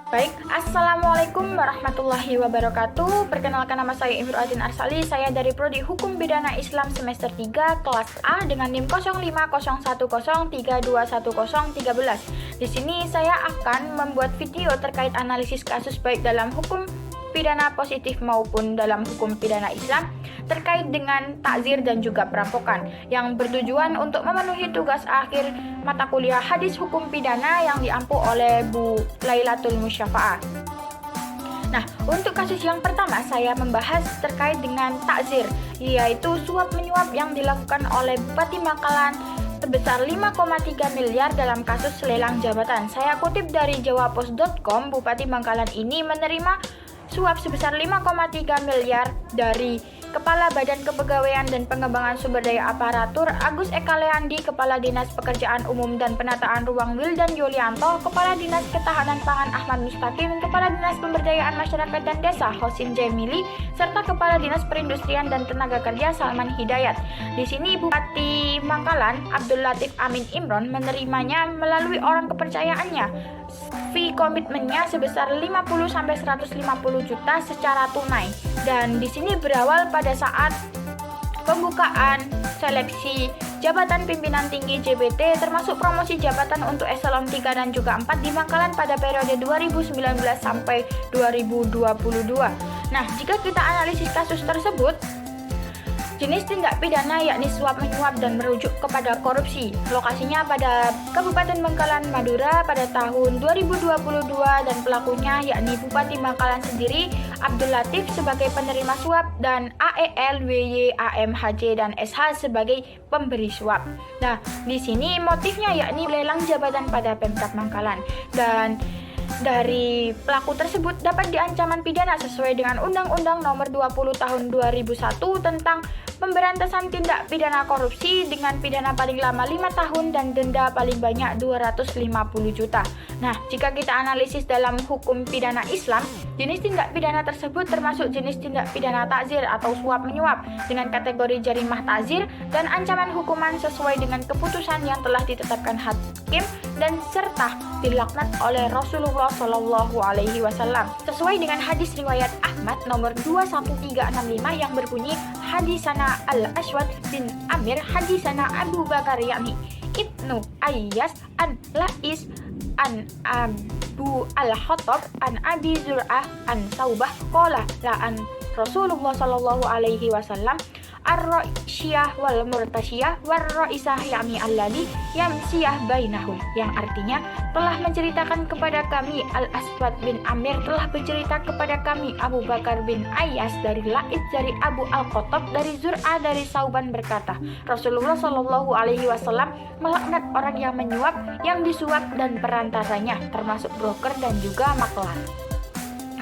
Baik, Assalamualaikum warahmatullahi wabarakatuh. Perkenalkan, nama saya Imro'atin Arsali. Saya dari Prodi Hukum Pidana Islam semester 3 kelas A dengan NIM 050103211013. Di sini saya akan membuat video terkait analisis kasus baik dalam hukum pidana positif maupun dalam hukum pidana Islam terkait dengan takzir dan juga perampokan yang bertujuan untuk memenuhi tugas akhir mata kuliah hadis hukum pidana yang diampu oleh Bu Lailatul Musyafa'ah. Nah, untuk kasus yang pertama saya membahas terkait dengan takzir, yaitu suap menyuap yang dilakukan oleh Bupati Bangkalan sebesar 5,3 miliar dalam kasus lelang jabatan. Saya kutip dari jawapos.com, Bupati Bangkalan ini menerima suap sebesar 5,3 miliar dari Kepala Badan Kepegawaian dan Pengembangan Sumber Daya Aparatur Agus Eka Leandi, Kepala Dinas Pekerjaan Umum dan Penataan Ruang Wildan Yulianto, Kepala Dinas Ketahanan Pangan Ahmad Mustaqim, Kepala Dinas Pemberdayaan Masyarakat dan Desa Hosin Jamili, serta Kepala Dinas Perindustrian dan Tenaga Kerja Salman Hidayat. Di sini Bupati Bangkalan Abdul Latif Amin Imron menerimanya melalui orang kepercayaannya. Fee komitmennya sebesar 50-150 juta secara tunai, dan di sini berawal pada saat pembukaan seleksi jabatan pimpinan tinggi JBT termasuk promosi jabatan untuk eselon 3 dan juga 4 di Bangkalan pada periode 2019 sampai 2022. Nah, jika kita analisis kasus tersebut, jenis tindak pidana yakni suap menyuap dan merujuk kepada korupsi. Lokasinya pada Kabupaten Bangkalan, Madura pada tahun 2022 dan pelakunya yakni Bupati Bangkalan sendiri, Abdul Latif sebagai penerima suap dan AEL, WY, AMHJ dan SH sebagai pemberi suap. Nah, di sini motifnya yakni lelang jabatan pada Pemkab Bangkalan, dan dari pelaku tersebut dapat diancaman pidana sesuai dengan Undang-Undang Nomor 20 Tahun 2001 tentang Pemberantasan Tindak Pidana Korupsi dengan pidana paling lama 5 tahun dan denda paling banyak 250 juta. Nah, jika kita analisis dalam hukum pidana Islam, jenis tindak pidana tersebut termasuk jenis tindak pidana takzir atau suap menyuap dengan kategori jarimah takzir dan ancaman hukuman sesuai dengan keputusan yang telah ditetapkan hakim dan serta dilaknat oleh Rasulullah Shallallahu Alaihi Wasallam sesuai dengan hadis riwayat Ahmad nomor 21365 yang berbunyi, hadisana Al-Aswad bin Amir, hadisana Abu Bakar yakni Ibnu Ayyas an Lais an Abu Al-Khattab an Abi Zur'ah an Saubah qala la an Rasulullah Shallallahu Alaihi Wasallam ar-ra'syah wal murtasyah war-ra'isah yakni alladhi yamsiyah bainahum, yang artinya telah menceritakan kepada kami Al-Aswad bin Amir telah bercerita kepada kami Abu Bakar bin Ayyas dari Lais dari Abu Al-Khattab dari Zur'ah dari Sauban berkata, Rasulullah Shallallahu Alaihi Wasallam melaknat orang yang menyuap, yang disuap dan perantaranya termasuk broker dan juga maklar.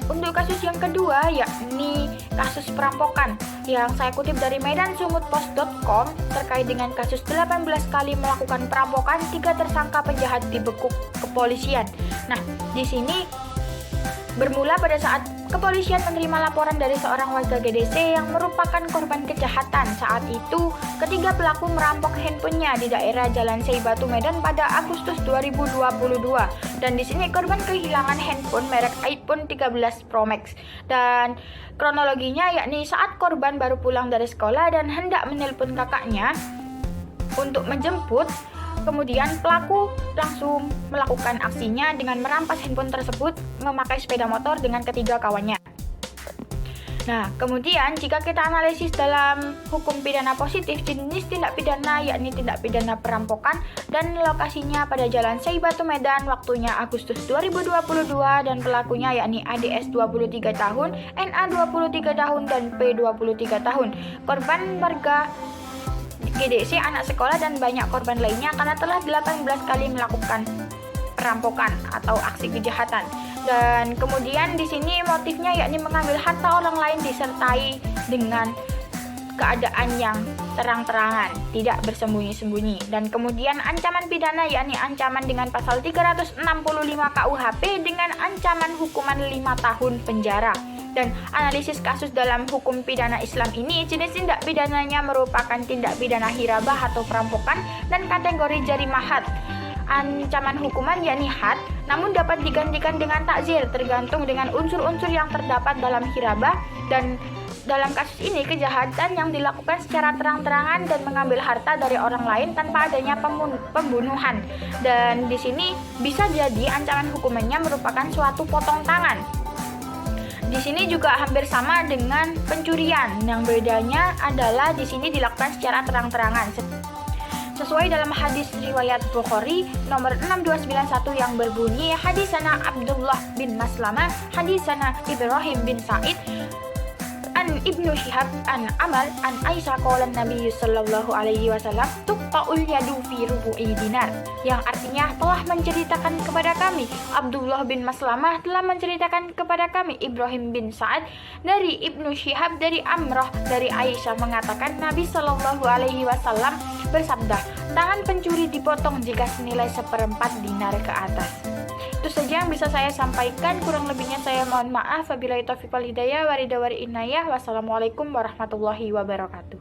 Untuk kasus yang kedua yakni kasus perampokan yang saya kutip dari medansumutpost.com terkait dengan kasus 18 kali melakukan perampokan, 3 tersangka penjahat dibekuk kepolisian. Nah, di sini bermula pada saat kepolisian menerima laporan dari seorang warga GDC yang merupakan korban kejahatan. Saat itu, ketiga pelaku merampok handphonenya di daerah Jalan Sei Batu Medan pada Agustus 2022. Dan di sini korban kehilangan handphone merek iPhone 13 Pro Max. Dan kronologinya yakni saat korban baru pulang dari sekolah dan hendak menelpon kakaknya untuk menjemput, kemudian pelaku langsung melakukan aksinya dengan merampas handphone tersebut memakai sepeda motor dengan ketiga kawannya. Nah, kemudian jika kita analisis dalam hukum pidana positif, jenis tindak pidana yakni tindak pidana perampokan dan lokasinya pada Jalan Sei Batu Medan, waktunya Agustus 2022 dan pelakunya yakni ADS 23 tahun, NA 23 tahun dan P 23 tahun. Korban warga GDC, anak sekolah dan banyak korban lainnya karena telah 18 kali melakukan perampokan atau aksi kejahatan. Dan kemudian di sini motifnya yakni mengambil harta orang lain disertai dengan keadaan yang terang-terangan, tidak bersembunyi-sembunyi. Dan kemudian ancaman pidana yakni ancaman dengan pasal 365 KUHP dengan ancaman hukuman 5 tahun penjara. Dan analisis kasus dalam hukum pidana Islam ini, jenis tindak pidananya merupakan tindak pidana hirabah atau perampokan dan kategori jarimahat Ancaman hukuman yakni had, namun dapat digantikan dengan takzir tergantung dengan unsur-unsur yang terdapat dalam hirabah, dan dalam kasus ini kejahatan yang dilakukan secara terang-terangan dan mengambil harta dari orang lain tanpa adanya pembunuhan. Dan di sini bisa jadi ancaman hukumannya merupakan suatu potong tangan. Di sini juga hampir sama dengan pencurian. Yang bedanya adalah di sini dilakukan secara terang-terangan. Sesuai dalam hadis riwayat Bukhari nomor 6291 yang berbunyi, hadisana Abdullah bin Maslamah, hadisana Ibrahim bin Sa'id, an Ibnu Syihab an Amal an Aisyah qalan Nabi sallallahu alaihi wasallam tuqta'ul yadu fi rubu'i dinar, yang artinya telah menceritakan kepada kami Abdullah bin Maslamah telah menceritakan kepada kami Ibrahim bin Sa'ad dari Ibnu Syihab dari Amrah dari Aisyah mengatakan Nabi sallallahu alaihi wasallam bersabda, tangan pencuri dipotong jika senilai 1/4 dinar ke atas. Itu saja yang bisa saya sampaikan, kurang lebihnya saya mohon maaf. Wabillahi taufiq wal hidayah, waridha wal inayah. Wassalamualaikum warahmatullahi wabarakatuh.